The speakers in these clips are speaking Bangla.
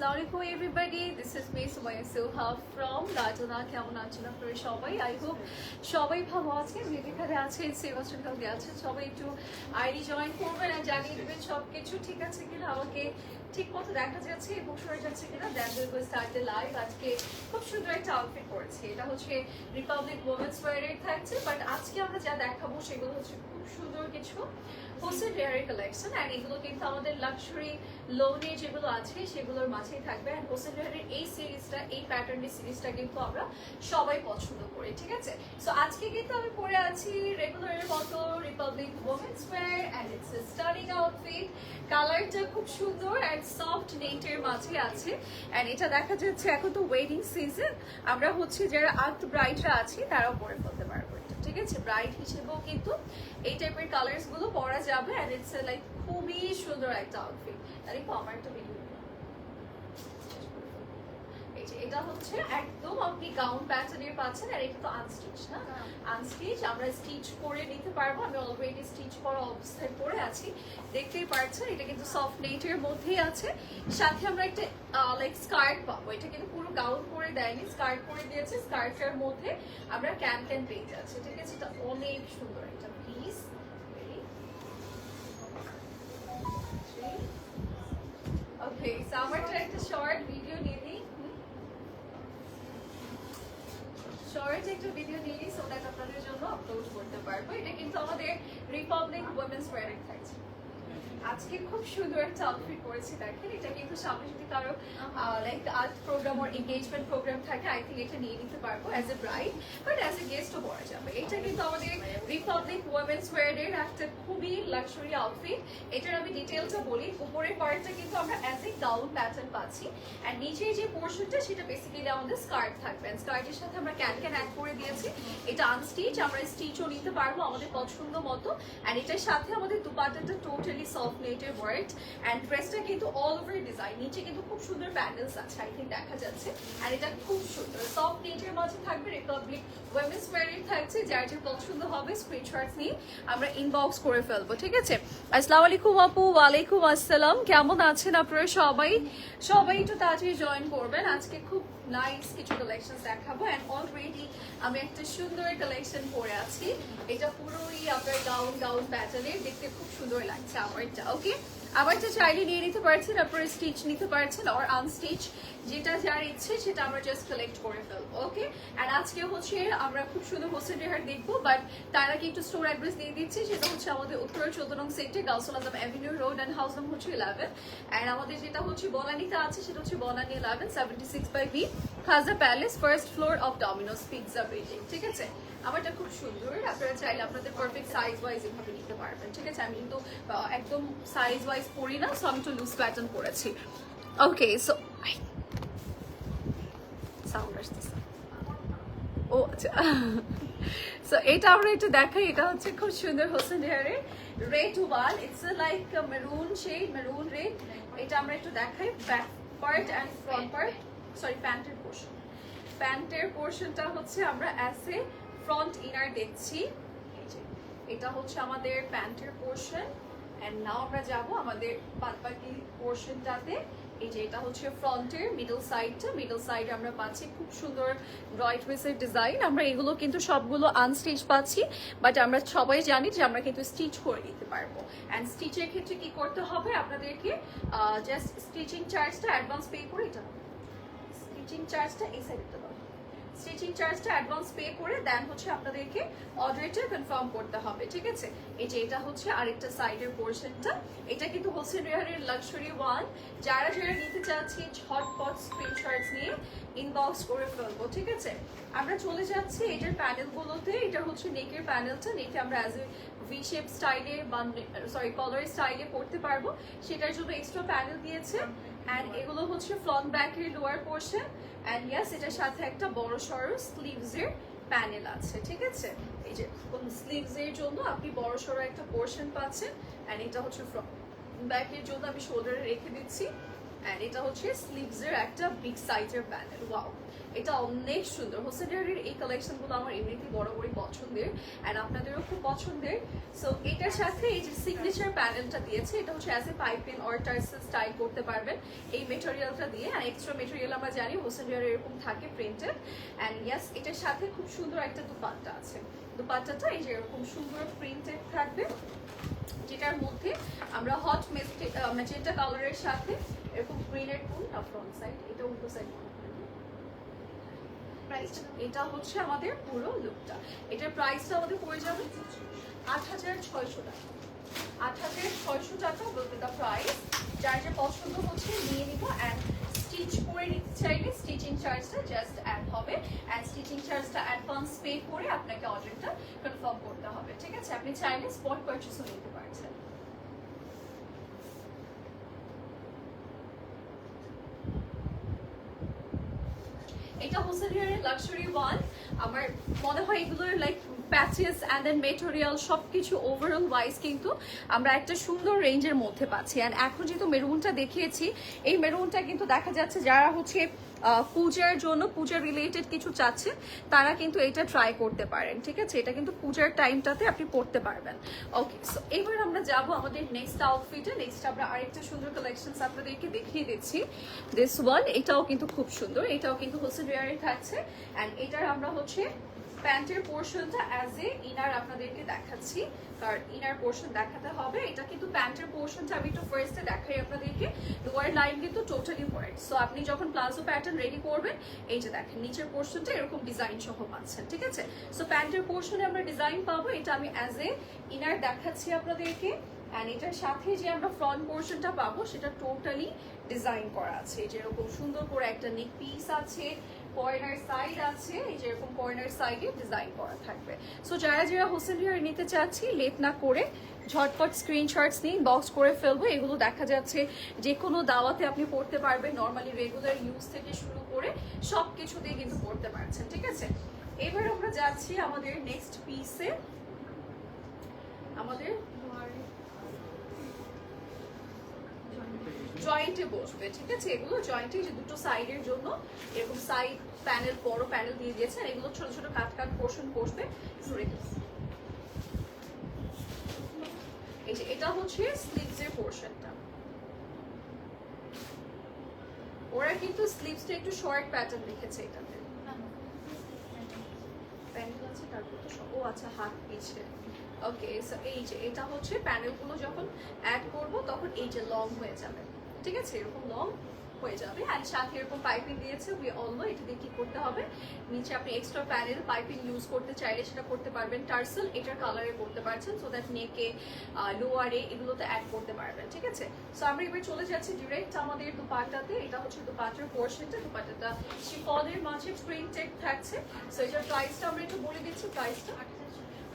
Assalamu alaikum everybody. This is me Sumaya Suha from Latona. কেমন আছেন আপনারা সবাই? I hope সবাই ভালো আছেন। যেখানে আছেন সেবাস্টন দিয়ে আছেন সবাই একটু আইডি জয়েন করবেন আর জানিয়ে দেবেন সবকিছু ঠিক আছে কিনা, আমাকে ঠিক মতো দেখা যাচ্ছে এবং শোনা যাচ্ছে কিনা। Then we will start the live. আজকে খুব সুন্দর একটা আউটফিট করেছি। এটা হচ্ছে রিপাবলিক ওমেন্স ওয়্যারের থাকছে, বাট আজকে আমরা যা দেখাবো সেগুলো হচ্ছে খুব সুন্দর কিছু হোসেন হেয়ারের কালেকশন। অ্যান্ড এগুলো কিন্তু আমাদের লাক্সারি লোনে যেগুলো আছে সেগুলোর মাঝেই থাকবে। অ্যান্ড হোসেন হেয়ারের এই সিরিজটা, এই প্যাটার্নের সিরিজটা কিন্তু আমরা সবাই পছন্দ করি, ঠিক আছে? সো আজকে কিন্তু আমি পরে আছি রেগুলারের মতো Republic women's wear and it's a stunning outfit. কালারটা খুব সুন্দর অ্যান্ড সফট নেটের মাঝে আছে। অ্যান্ড এটা দেখা যাচ্ছে এখন তো ওয়েডিং সিজন, আমরা হচ্ছে যারা আর্ট ব্রাইডরা আছি তারাও পরে ফেলতে পারবো, ঠিক আছে? ব্রাইড হিসেবেও কিন্তু এই টাইপের কালার্স গুলো পরা যাবে। এন্ড ইটস লাইক খুবই সুন্দর একটা আউটফিট। তাহলে আমার একটা ভিডিও এটা হচ্ছে একদম আপনি গাউন প্যাটার্নের পাচ্ছেন। আর এটা তো আনস্টিচ না, আনস্টিচ আমরা স্টিচ করে নিতে পারবো। আমি অলরেডি স্টিচ করা অবস্থায় পরে আছি, দেখতেই পাচ্ছেন। এটা কিন্তু সফট নেটের মধ্যেই আছে। সাথে আমরা একটা লাইক স্কার্ট পাবো। এটা কিন্তু পুরো গাউন করে দেয়নি, স্কার্ট করে দিয়েছে। স্কার্টের মধ্যে আমরা ক্যান পেয়ে যাচ্ছি, ঠিক আছে? এটা অনেক সুন্দর একটা পিস। ওকে, সো আমারটা একটা শর্ট ভিডিও নিয়ে নিই। শর্ট একটা ভিডিও নিয়ে নিই সো দ্যাট আপনাদের জন্য আপলোড করতে পারবো। এটা কিন্তু আমাদের রিপাবলিক ওমেন্স ওয়্যারের থাকছে। আজকে খুব সুন্দর একটা আউটফিট করেছি, দেখেন। এটা কিন্তু সামনে যদি কারো লাইক আর্ট প্রোগ্রাম আর এঙ্গেজমেন্ট প্রোগ্রাম থাকে, আই থিঙ্ক এটা নিয়ে নিতে পারবো as a bride, but as a গেস্টও পরা যাবে। এটা কিন্তু আমাদের রিপাবলিক ওমেন্স ওয়্যারের একটা খুবই লাক্সারি আউটফিট। এটার আমি ডিটেলসটা বলি। উপরের পার্টটা কিন্তু আমরা অ্যাজ এ গাউন প্যাটার্ন পাচ্ছি, আর নিচের যে পোর্শনটা সেটা বেসিক্যালি আমাদের স্কার্ট থাকবে। স্কার্টের সাথে আমরা ক্যান অ্যাড করে দিয়েছি। এটা আনস্টিচ, আমরা স্টিচও নিতে পারবো আমাদের পছন্দ মতো। আর এটার সাথে আমাদের দুপাট্টাটা টোটালি সফট নেটের ওয়ার্ক। অ্যান্ড ড্রেসটা কিন্তু অল ওভার ডিজাইন, নিচে কিন্তু খুব সুন্দর প্যানেলস আছে, আই থিঙ্ক দেখা যাচ্ছে। আর এটা খুব সুন্দর সফট নেটের মাঝে থাকবে। রিপাবলিক ওমেন্স ওয়্যারের থাকছে। যার যে পছন্দ হবে স্ক্রিনশটস নিয়ে আমরা ইনবক্স করে ফেলবো, ঠিক আছে? আসসালামু আলাইকুম আপু। ওয়ালাইকুম আসসালাম। কেমন আছেন আপনারা সবাই? সবাই একটু তাড়াতাড়ি জয়েন করবেন। আজকে খুব নাইস কিছু কালেকশন দেখাবো। অ্যান্ড অলরেডি আমি একটা সুন্দর কালেকশন পরে আছি। এটা পুরোই আপনার গাউন প্যাটার্নের, দেখতে খুব সুন্দর লাগছে আমারটা। ওকে, আমারটা চাইলে নিয়ে নিতে পারছেন, আপনারা স্টিচ নিতে পারছেন আর আনস্টিচ, যেটা যার ইচ্ছে সেটা আমরা জাস্ট কালেক্ট করে ফেলবো। ওকে, অ্যান্ড আজকে হচ্ছে আমরা খুব সুন্দর হোসেন রেহার দেখবো, বাট তার আগে একটু স্টোর অ্যাড্রেস দিয়ে দিচ্ছি। সেটা হচ্ছে আমাদের উত্তর 14 নং sector, Gausul Azam avenue road, and house number হচ্ছে 11। অ্যান্ড আমাদের যেটা হচ্ছে বনানীতে আছে সেটা হচ্ছে Banani 11 76/B Khaja palace, first floor of Domino's pizza building, ঠিক আছে? আমারটা খুব সুন্দর। আপনারা চাইলে আপনাদের পারফেক্ট সাইজ ওয়াইজ এভাবে নিতে পারবেন, ঠিক আছে? আমি কিন্তু একদম সাইজ ওয়াইজ পরি না, সো আমি একটু লুজ প্যাটার্ন পরেছি। ওকে, সো সাউন্ড আসতেছে। ও আচ্ছা, সো এটা আমরা একটু দেখাই। এটা হচ্ছে খুব সুন্দর হোসেন হেয়ারের red wall. It's like maroon shade, maroon red. এটা আমরা একটু দেখাই। Back part and front part, sorry প্যান্টের পোর্শন। প্যান্টের পোর্শনটা হচ্ছে আমরা অ্যাজ এ ফ্রন্ট ইনার দেখছি। এটা হচ্ছে আমাদের প্যান্টের পোর্শন। অ্যান্ড নাও আমরা যাব আমাদের বাদবাকি পোর্শনটাতে। এই যে এটা হচ্ছে ফ্রন্টের মিডল সাইডটা। মিডল সাইডে আমরা পাচ্ছি খুব সুন্দর ব্রয়েড ওয়েসের ডিজাইন। আমরা এগুলো কিন্তু সবগুলো আনস্টিচ পাচ্ছি, বাট আমরা সবাই জানি যে আমরা কিন্তু স্টিচ করে নিতে পারবো। অ্যান্ড স্টিচের ক্ষেত্রে কি করতে হবে আপনাদেরকে, জাস্ট স্টিচিং চার্জটা অ্যাডভান্স পে করে, এটা স্টিচিং চার্জটা এই সাইডটা দাও, স্টিচিং চার্জটা অ্যাডভান্স পে করে দেন হচ্ছে আপনাদেরকে অর্ডারটা কনফার্ম করতে হবে, ঠিক আছে? এই যে এটা হচ্ছে আরেকটা সাইডের পোর্শনটা। এটা কিন্তু হোসেন রেহারের লাক্সারি ওয়ান। যারা যারা নিতে চাচ্ছি ঝটপট স্ক্রিনশটস নিয়ে ইনবক্স করে ফেলবো, ঠিক আছে? আমরা চলে যাচ্ছি এটার প্যানেলগুলোতে। এটা হচ্ছে নেকের প্যানেলটা। নেকে আমরা অ্যাজ এ ভি শেপ স্টাইলে বা সরি কলার স্টাইলে পড়তে পারবো, সেটার জন্য এক্সট্রা প্যানেল দিয়েছে। অ্যান্ড এগুলো হচ্ছে ফ্রন্ট ব্যাকের লোয়ার পোর্শন। অ্যান্ড ইয়াস, এটার সাথে একটা বড় সড়ো স্লিভসের প্যানেল আছে, ঠিক আছে? এই যে স্লিভসের জন্য আপনি বড় সড়ো একটা পোর্শন পাচ্ছেন। অ্যান্ড এটা হচ্ছে ফ্রন্ট ব্যাকের জন্য আমি শোল্ডারে রেখে দিচ্ছি। অ্যান্ড এটা হচ্ছে স্লিভসের একটা বিগ সাইজের প্যানেল। ওয়াও, এটা অনেক সুন্দর। হোসেন ডিয়ারের এই কালেকশনগুলো আমার এমনিতেই বরাবরই পছন্দের, অ্যান্ড আপনাদেরও খুব পছন্দের। সো এটার সাথে এই যে সিগনেচার প্যানেলটা দিয়েছে, এটা হচ্ছে as a piping or tassel style করতে পারবেন এই মেটেরিয়ালটা দিয়ে। অ্যান্ড এক্সট্রা মেটেরিয়াল আমরা জানি হোসেন ডিয়ারে এরকম থাকে প্রিন্টেড। অ্যান্ড ইয়াস, এটার সাথে খুব সুন্দর একটা দুপাট্টা আছে। দুপাট্টাটা এই যে এরকম সুন্দর প্রিন্টেড থাকবে, যেটার মধ্যে আমরা হট ম্যাজেন্টা কালারের সাথে এরকম গ্রিনের কোন ফ্রন্ট সাইড, এটা উল্টো সাইড। এটা হচ্ছে আমাদের পুরো লুকটা। এটার প্রাইসটা আমাদের পড়ে যাবে ৮৬০০ টাকা। ৮৬০০ টাকা বলতে দ্য প্রাইস। যার যে পছন্দ হচ্ছে নিয়ে নিব। অ্যান্ড স্টিচ করে নিতে চাইলে স্টিচিং চার্জটা জাস্ট অ্যাড হবে, অ্যান্ড স্টিচিং চার্জটা অ্যাডভান্স পে করে আপনাকে অর্ডারটা কনফার্ম করতে হবে। ঠিক আছে, আপনি চাইলে স্পট পারচেসও নিতে পারছেন। এটা হোসেন ডিয়ারের লাক্সারি ওয়ান। আমার মনে হয় এগুলোর like patches and then material সব কিছু ওভারঅল ওয়াইজ কিন্তু আমরা একটা সুন্দর রেঞ্জের মধ্যে পাচ্ছি। অ্যান্ড এখন যেহেতু মেরুনটা দেখিয়েছি, এই মেরুনটা কিন্তু দেখা যাচ্ছে যারা হচ্ছে পূজার জন্য, পূজা রিলেটেড কিছু চাচ্ছে, তারা কিন্তু এটা ট্রাই করতে পারেন। ঠিক আছে, এটা কিন্তু পূজার টাইমটাতে আপনি পড়তে পারবেন। ওকে, সো এবার আমরা যাব আমাদের নেক্সট আউটফিটে। নেক্সট আমরা আরেকটা সুন্দর কালেকশন আপনাদেরকে দেখিয়ে দিচ্ছি। দিস ওয়ান, এটাও কিন্তু খুব সুন্দর, এটাও কিন্তু হোসেন ডিয়ারে থাকছে। অ্যান্ড এটার আমরা হচ্ছে প্যান্টের পোর্শনটা অ্যাজ এ ইনার আপনাদেরকে দেখাচ্ছি, কারণ ইনার পোর্শন দেখাতে হবে। এটা কিন্তু প্যান্টের পোর্শনটা আমি একটু ফার্স্টে দেখাই আপনাদেরকে। লোয়ার লাইন কিন্তু টোটালি হোয়াইট। সো আপনি যখন প্লাজো প্যাটার্ন রেডি করবেন, এই যে দেখেন নিচের পোর্শনটা এরকম ডিজাইন সহ পাচ্ছেন। ঠিক আছে, সো প্যান্টের পোর্শনে আমরা ডিজাইন পাবো, এটা আমি অ্যাজ এ ইনার দেখাচ্ছি আপনাদেরকে। অ্যান্ড এটার সাথে যে আমরা ফ্রন্ট পোর্শনটা পাবো সেটা টোটালি ডিজাইন করা আছে। যেরকম সুন্দর করে একটা নেক পিস আছে, কর্নার সাইড আছে, এই যে এরকম কর্নার সাইডে ডিজাইন করা থাকবে। সো যারা যারা হোসেন ডিয়ার নিতে চাচ্ছি, লেট না করে ঝটপট স্ক্রিনশটস নিয়ে বক্স করে ফেলবো। এগুলো দেখা যাচ্ছে যে কোনো দাওয়াতে আপনি পড়তে পারবেন, নর্মালি রেগুলার ইউজ থেকে শুরু করে সব কিছু দিয়ে কিন্তু পড়তে পারছেন। ঠিক আছে, এবার আমরা যাচ্ছি আমাদের নেক্সট পিসে। আমাদের জয়েন্টে বসবে। ঠিক আছে, এগুলো জয়েন্টে যে দুটো সাইডের জন্য এরকম সাইড প্যানেল, বড় প্যানেল দিয়ে দিয়েছেন। এগুলো ছোট ছোট কাট পোর্শন বসবে। এই যে এটা হচ্ছে স্লিভসের পোর্শনটা। ওরা কিন্তু স্লিভসটা একটু শর্ট প্যাটার্ন রেখেছে এটাতে। প্যানেল আছে, তারপর তো ও আচ্ছা হাত পিছে। ওকে, সো এই যে এটা হচ্ছে প্যানেলগুলো যখন অ্যাড করব তখন এই যে লং হয়ে যাবে। ঠিক আছে, এরকম লং হয়ে যাবে। অ্যান্ড সাথে এরকম পাইপিং দিয়েছে। উই অল নো এটা দিয়ে কি করতে হবে। নিচে আপনি এক্সট্রা প্যানেল পাইপিং ইউজ করতে চাইলে সেটা করতে পারবেন। টার্সেল এটার কালারে করতে পারছেন, সো দ্যাট নেকে, লোয়ারে এগুলোতে অ্যাড করতে পারবেন। ঠিক আছে, সো আমরা এবার চলে যাচ্ছি ডিরেক্ট আমাদের দুপাট্টাতে। এটা হচ্ছে দুপাট্টার পোর্শনটা। দুপাট্টাটা শিফনের মাঝে প্রিন্টেড থাকছে। সো এটার প্রাইসটা আমরা একটু বলে দিচ্ছি। প্রাইসটা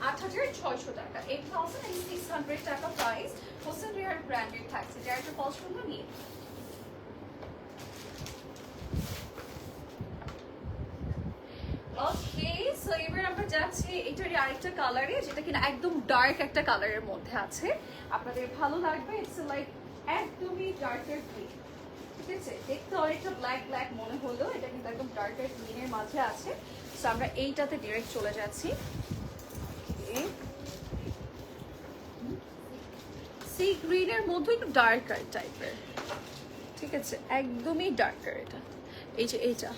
৮৬০০ টাকা, ৮৬০০ টাকা প্রাইস। হোসেন ডিয়ার ব্র্যান্ডের থাকছে। যার একটা পছন্দ নিয়ে ওকে। সো এবার আমরা যাচ্ছি এটারই আরেকটা কালারে, যেটা কিনা একদম ডার্ক একটা কালারের মধ্যে আছে। আপনাদের ভালো লাগবে। ইটস লাইক একদমই ডার্কের গ্রিন। ঠিক আছে, দেখতে অনেকটা ব্ল্যাক ব্ল্যাক মনে হলো, এটা কিন্তু একদম ডার্কের গ্রিনের মাঝে আছে। সো আমরা এইটাতে ডিরেক্ট চলে যাচ্ছি। সি গ্রিনের মধ্যে একটু ডার্কার টাইপের। ঠিক আছে, একদমই ডার্কার এটা। এই যে এইটা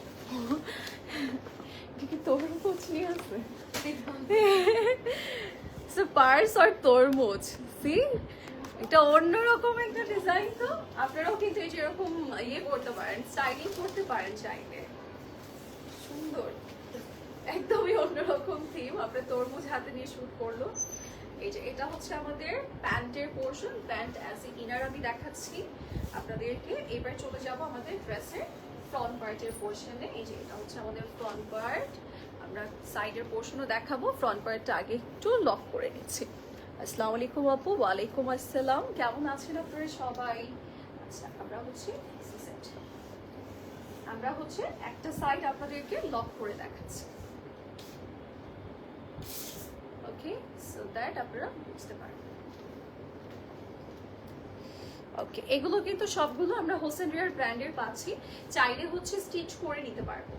কি তরমুজ নিয়ে আছে, পার্স আর তরমুজ। সি, এটা অন্যরকম একটা ডিজাইন। তো আপনারাও কিন্তু এই যেরকম ইয়ে করতে পারেন, স্টাইলিং করতে পারেন চাইলে। সুন্দর, একদমই অন্যরকম থিম। আপনার তরমুজ হাতে নিয়ে শুট করলো। এই যে এটা হচ্ছে আমাদের প্যান্টের portion. Pant as a inner আমি দেখাচ্ছি আপনাদেরকে। এবার চলে যাব আমাদের ড্রেসের ফ্রন্ট পার্টের পোর্শনে। এই যে এটা হচ্ছে আমাদের ফ্রন্ট পার্ট। আমরা সাইডের পোর্শনও দেখাবো। ফ্রন্ট পার্টটা আগে একটু লক করে নিচ্ছি। আসসালামু আলাইকুম আপু। ওয়ালাইকুম আসসালাম, কেমন আছেন আপনারা সবাই? আচ্ছা, আমরা হচ্ছে একটা সাইড আপনাদেরকে লক করে দেখাচ্ছি। ওকে, সো দ্যাট আপনারা বুঝতে পারবেন। ওকে, এগুলো কিন্তু সবগুলো আমরা হোসেন রিয়ার ব্র্যান্ডের পাচ্ছি, চাইলে হচ্ছে স্টিচ করে নিতে পারবো,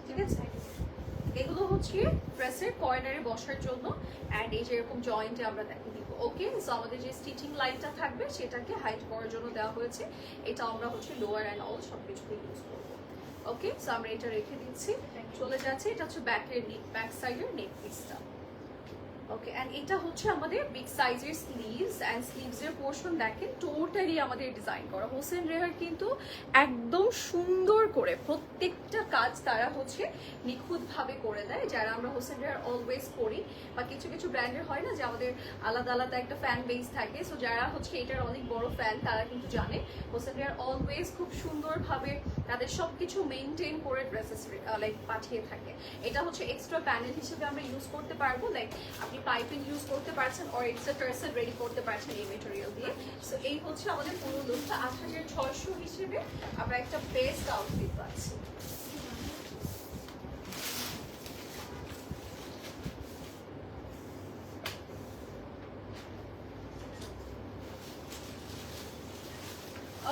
ঠিক আছে। এগুলো হচ্ছে ড্রেসের কর্নারে বসার জন্য, অ্যান্ড এই যে এরকম জয়েন্টে আমরা দেখে দিব। ওকে, সো আমাদের যে স্টিচিং লাইনটা থাকবে সেটাকে হাইড করার জন্য দেওয়া হয়েছে। এটা আমরা হচ্ছে লোয়ার অ্যান্ড অল সব কিছুতে ইউজ করবো। ওকে, সো আমরা এটা রেখে দিচ্ছি, চলে যাচ্ছে। এটা হচ্ছে ব্যাক সাইডের নেক পিসটা। ওকে, এন্ড এটা হচ্ছে আমাদের বিগ সাইজের স্লিভস, এন্ড স্লিভসের পোর্শন দেখেন টোটালি আমাদের ডিজাইন করা। হোসেন রেহার কিন্তু একদম সুন্দর করে প্রত্যেকটা কাজ তারা হচ্ছে নিখুঁতভাবে করে দেয়। যারা আমরা হোসেন রেহার অলওয়েজ করি, বা কিছু কিছু ব্র্যান্ডের হয় না যে আমাদের আলাদা আলাদা একটা ফ্যান বেস থাকে, সো যারা হচ্ছে এটার অনেক বড় ফ্যান তারা কিন্তু জানে হোসেন রেহার অলওয়েজ খুব সুন্দরভাবে তাদের সব কিছু মেনটেন করে ড্রেসেস লাইক পাঠিয়ে থাকে। এটা হচ্ছে এক্সট্রা প্যানেল হিসেবে আমরা ইউজ করতে পারবো, লাইক আপনি পাইপিং ইউজ করতে পারছেন অর এক্সট্রা টার্সেল রেডি করতে পারছেন এই মেটেরিয়াল দিয়ে। সো এই হচ্ছে আমাদের পুরো লুকটা। ৮৬০০ হিসেবে আমরা একটা বেস্ট আউটফিট পাচ্ছি।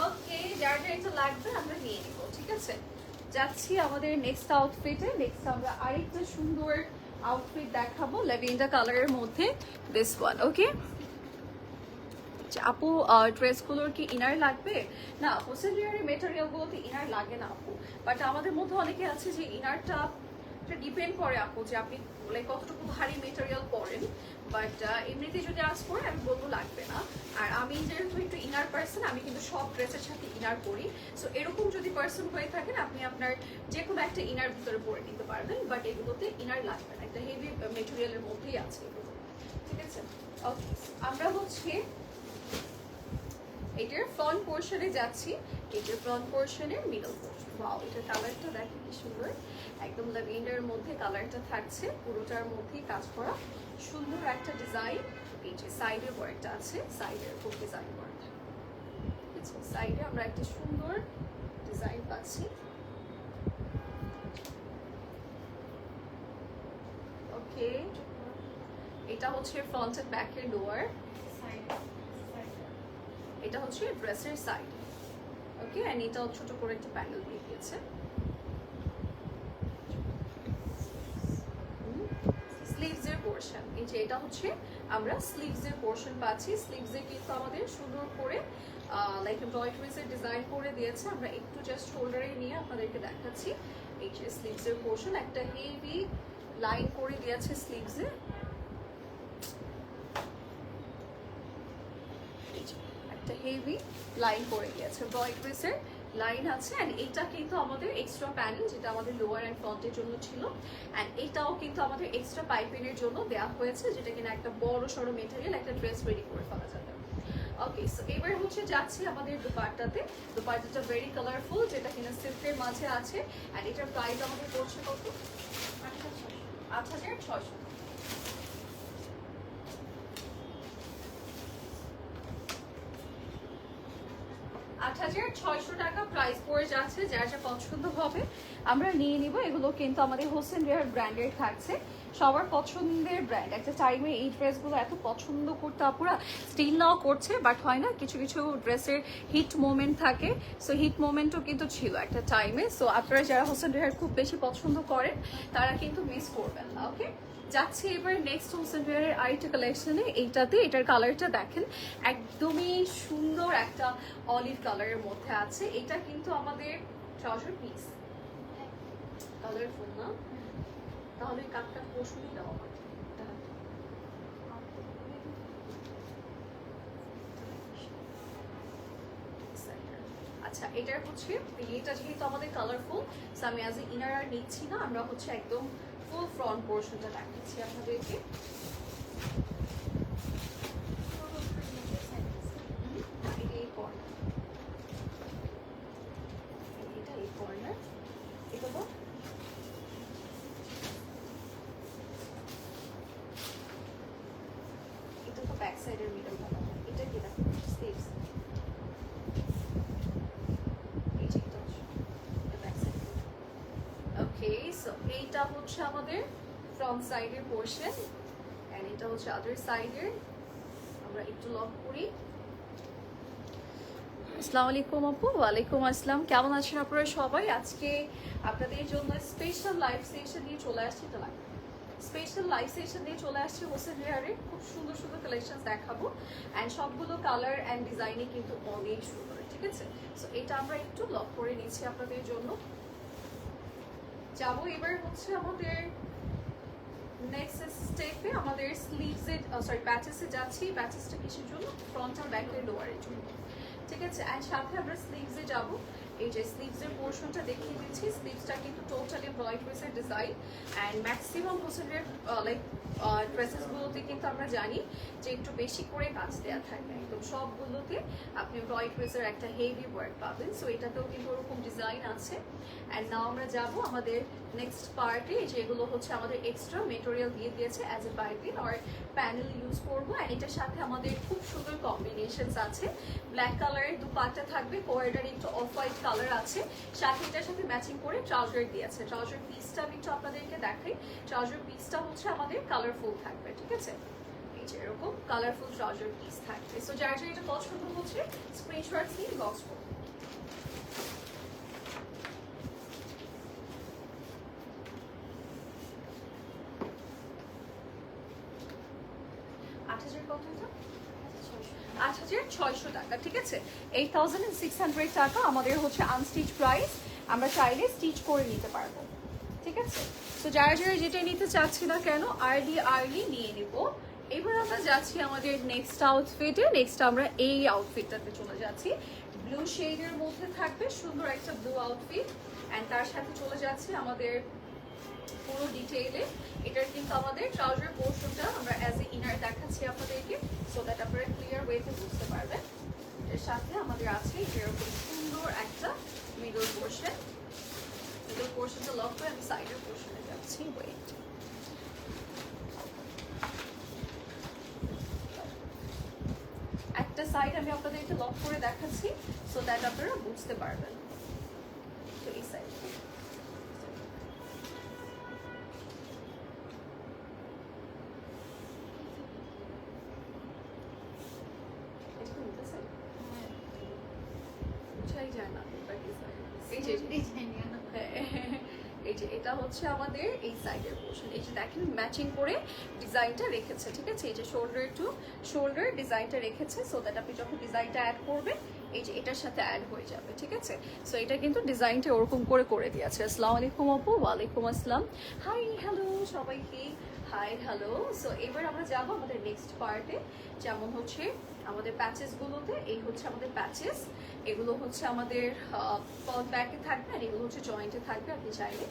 ওকে, যার যা এটা লাগবে আমরা নিয়ে নিব, ঠিক আছে। যাচ্ছি আমাদের নেক্সট আউটফিটে। নেক্সট আমরা আরেকটা সুন্দর আউটফিট দেখাবো ল্যাভেন্ডার কালারের মধ্যে, দিস ওয়ান। ওকে আপু, ড্রেসগুলোর কি ইনার লাগবে? না, হোসেন রিয়ারের মেটেরিয়ালগুলোতে ইনার লাগে না আপু, বাট আমাদের মধ্যে অনেকে আছে যে ইনারটা ডিপেন্ড করে আপু যে আপনি লাইক কতটুকু ভারী মেটেরিয়াল পরেন, বাট এমনিতে যদি আজ পরে আমি বলবো লাগবে না। আর আমি যেহেতু একটু ইনার পার্সন, আমি কিন্তু সব ড্রেসের সাথে ইনার পরি। সো এরকম যদি পার্সন হয়ে থাকেন আপনি আপনার যে কোনো একটা ইনার ভিতরে পরে নিতে পারবেন, বাট এগুলোতে ইনার লাগবে না, একটা হেভি মেটেরিয়ালের মধ্যেই আছে এগুলো, ঠিক আছে। ওকে, আমরা হচ্ছে এটার ফ্রন্ট পোর্শনে যাচ্ছি। এটার ফ্রন্ট পোর্শনের মিডল পোর্শন, ওয়াও, এটার কালারটা দেখেন কি সুন্দর, একদম ল্যাভেন্ডারের মধ্যে কালারটা থাকছে, পুরোটার মধ্যেই কাজ করা সুন্দর একটা ডিজাইন। এই যে সাইডে ওয়ার্কটা আছে, সাইডের খুব ডিজাইন করা থাকে, সাইডে আমরা একটা সুন্দর ডিজাইন পাচ্ছি। ওকে, এটা হচ্ছে ফ্রন্ট এন্ড ব্যাকের লোয়ার, এটা হচ্ছে ড্রেসের সাইড। ওকে, এন্ড এটাও ছোট করে একটা প্যানেল দিয়ে দিয়েছে। স্লিভসের পোর্শন, এই যে এটা হচ্ছে আমরা স্লিভসের পোর্শন পাচ্ছি। স্লিভসে কিন্তু আমাদের সুন্দর করে লাইক এমব্রয়ডারিজের ডিজাইন করে দিয়েছে। আমরা একটু জাস্ট শোল্ডারে নিয়ে আপনাদেরকে দেখাচ্ছি। এই যে স্লিভসের পোর্শন, একটা হেভি লাইন করে দিয়েছে স্লিভসে, একটা হেভি লাইন করে দিয়েছে, এমব্রয়ডারিজের লাইন আছে। অ্যান্ড এইটা কিন্তু আমাদের এক্সট্রা প্যানেল, যেটা আমাদের লোয়ার অ্যান্ড ফ্রন্টের জন্য ছিল, অ্যান্ড এটাও কিন্তু আমাদের এক্সট্রা পাইপিংয়ের জন্য দেওয়া হয়েছে, যেটা কিনা একটা বড় সড়ো মেটেরিয়াল, একটা ড্রেস রেডি করে ফেলা যাবে। ওকে, সো এবার হচ্ছে যাচ্ছি আমাদের দুপাট্টাতে। দুপাট্টাটা ভেরি কালারফুল, যেটা কিনা সিল্কের মাঝে আছে, অ্যান্ড এটার প্রাইস আমাদের পড়ছে কত? ৮৬০০। ৮৬০০ টাকা প্রাইস পড়ে যাচ্ছে। যার যা পছন্দ হবে আমরা নিয়ে নিব। এগুলো কিন্তু আমাদের হোসেন রেহার ব্র্যান্ডের থাকছে, সবার পছন্দের ব্র্যান্ড। একটা টাইমে এই ড্রেসগুলো এত পছন্দ করতে আপুরা স্টিল নাও করছে, বাট হয় না, কিছু কিছু ড্রেসের হিট মোমেন্ট থাকে। সো হিট মোমেন্টও কিন্তু ছিল একটা টাইমে। সো আপনারা যারা হোসেন রেহার খুব বেশি পছন্দ করেন তারা কিন্তু মিস করবেন না। ওকে, যাচ্ছি এবার নেক্সট হোসেন রেহারের আরেকটা কালেকশনে। এইটাতে এটার কালারটা দেখেন, একদমই সুন্দর একটা অলিভ কালারের মধ্যে আছে। এটা কিন্তু আমাদের ট্রাউজার পিস, কালারফুল না? তাহলে কাপটা পশমই দেওয়া হয়। আচ্ছা, এটার হচ্ছে এটা যেহেতু আমাদের কালারফুল, সো আমি অ্যাজ এ ইনার আর নিচ্ছি না, আমরা হচ্ছে একদম ফুল ফ্রন্ট পোর্শনটা দেখাচ্ছি আপনাদেরকে। এটা তো ব্যাক সাইডের মিডল ভালো, এটা কি দেখো স্লিভস, এই যে এটা ব্যাক সাইড। ওকে, সো এইটা হচ্ছে আমাদের ফ্রন্ট সাইডের পোর্শন, এন্ড এটা হচ্ছে আদার সাইডের। আমরা একটু লক করি। আসসালামু আলাইকুম আপু। ওয়ালাইকুম আসসালাম। কেমন আছেন আপনারা সবাই? আজকে আপনাদের জন্য স্পেশাল লাইভ সেশন নিয়ে চলে আসছি। স্পেশাল লাইভ সেশন নিয়ে চলে আসছি হোসেন হেয়ারে। খুব সুন্দর সুন্দর কালেকশন দেখাবো অ্যান্ড সবগুলো কালার অ্যান্ড ডিজাইনে কিন্তু অনেক সুন্দর, ঠিক আছে? সো এটা আমরা একটু লক করে নিচ্ছি আপনাদের জন্য। যাবো এবার হচ্ছে আমাদের নেক্সট স্টেপে, আমাদের স্লিভসে প্যাচেসে যাচ্ছি। প্যাচেসটা কিসের জন্য? ফ্রন্ট আর ব্যাকের লোয়ারের জন্য, ঠিক আছে? অ্যান্ড সাথে আমরা স্লিভসে যাব। এই যে স্লিভসের পোর্শনটা দেখিয়ে দিচ্ছি। স্লিভসটা কিন্তু টোটালি ব্রয়েড ড্রেসের ডিজাইন অ্যান্ড ম্যাক্সিমাম হোসেনের লাইক ড্রেসেসগুলোতে কিন্তু আমরা জানি যে একটু বেশি করে কাজ দেওয়া থাকে। একদম সবগুলোতে আপনি ব্রয়েড ড্রেসের একটা হেভি ওয়ার্ক পাবেন। সো এটাতেও কিন্তু ওরকম ডিজাইন আছে। অ্যান্ড নাও আমরা যাব আমাদের নেক্সট পার্টে, যেগুলো হচ্ছে আমাদের এক্সট্রা মেটেরিয়াল দিয়ে দিয়েছে অ্যাজ এ পাইপিং আর প্যানেল ইউজ করবো। অ্যান্ড এটার সাথে আমাদের খুব সুন্দর কম্বিনেশনস আছে। ব্ল্যাক কালারের দুপাট্টা থাকবে, কোয়ার্ডার একটু অফ হোয়াইট কালার আছে, সাথে এটার সাথে ম্যাচিং করে ট্রাউজার দিয়েছে। ট্রাউজার পিসটা আমি একটু আপনাদেরকে দেখাই। ট্রাউজার পিসটা হচ্ছে আমাদের কালারফুল থাকবে, ঠিক আছে? এই যে এরকম কালারফুল ট্রাউজার পিস থাকবে। সো যার যার এটা পছন্দ হচ্ছে স্ক্রিনশট নিয়ে বক্স করুন। কত এটা? ৮৬০০ টাকা, ঠিক আছে? ৮৬০০ টাকা আমাদের হচ্ছে আনস্টিচ প্রাইস। আমরা চাইলে স্টিচ করে নিতে পারবো, ঠিক আছে? তো যারা যারা যেটা নিতে চাচ্ছি না কেন আর্লি নিয়ে নিব। এবার আমরা যাচ্ছি আমাদের নেক্সট আউটফিটে। নেক্সট আমরা এই আউটফিটটাতে চলে যাচ্ছি। ব্লু শেডের মধ্যে থাকবে সুন্দর একটা ব্লু আউটফিট অ্যান্ড তার সাথে চলে যাচ্ছি আমাদের পুরো ডিটেইলে। এটার কিন্তু আমাদের ট্রাউজার পোর্শনটা আমরা অ্যাজ এ ইনার দেখাচ্ছি আপনাদেরকে, সো দ্যাট আপনারা ক্লিয়ার ওয়েতে বুঝতে পারবেন। এর সাথে আমাদের আছে এরকম সুন্দর একটা মিডল পোর্শন। মিডল পোর্শনটা লক করে আমি সাইডের পোর্শনে যাচ্ছি। ওয়েট, একটা সাইড আমি আপনাদেরকে লক করে দেখাচ্ছি সো দ্যাট আপনারা বুঝতে পারবেন। তো এই সাইড এটা হচ্ছে আমাদের এই সাইডের পোর্শন। এই যে দেখেন ম্যাচিং করে ডিজাইনটা রেখেছে, ঠিক আছে? এই যে শোল্ডার টু শোল্ডার ডিজাইনটা রেখেছে সো দ্যাট আপনি যখন ডিজাইনটা অ্যাড করবেন এই যে এটার সাথে অ্যাড হয়ে যাবে, ঠিক আছে? সো এটা কিন্তু ডিজাইনটা ওরকম করে দিয়েছে। আসসালামু আলাইকুম আপু। ওয়ালাইকুম আসসালাম। হাই হ্যালো সবাইকে, হাই হ্যালো। সো এবার আমরা যাব আমাদের নেক্সট পার্টে, যেমন হচ্ছে আমাদের প্যাচেসগুলোতে। এই হচ্ছে আমাদের প্যাচেস, এগুলো হচ্ছে আমাদের ব্যাকে থাকবে আর এগুলো হচ্ছে জয়েন্টে থাকবে। আপনি চাইলে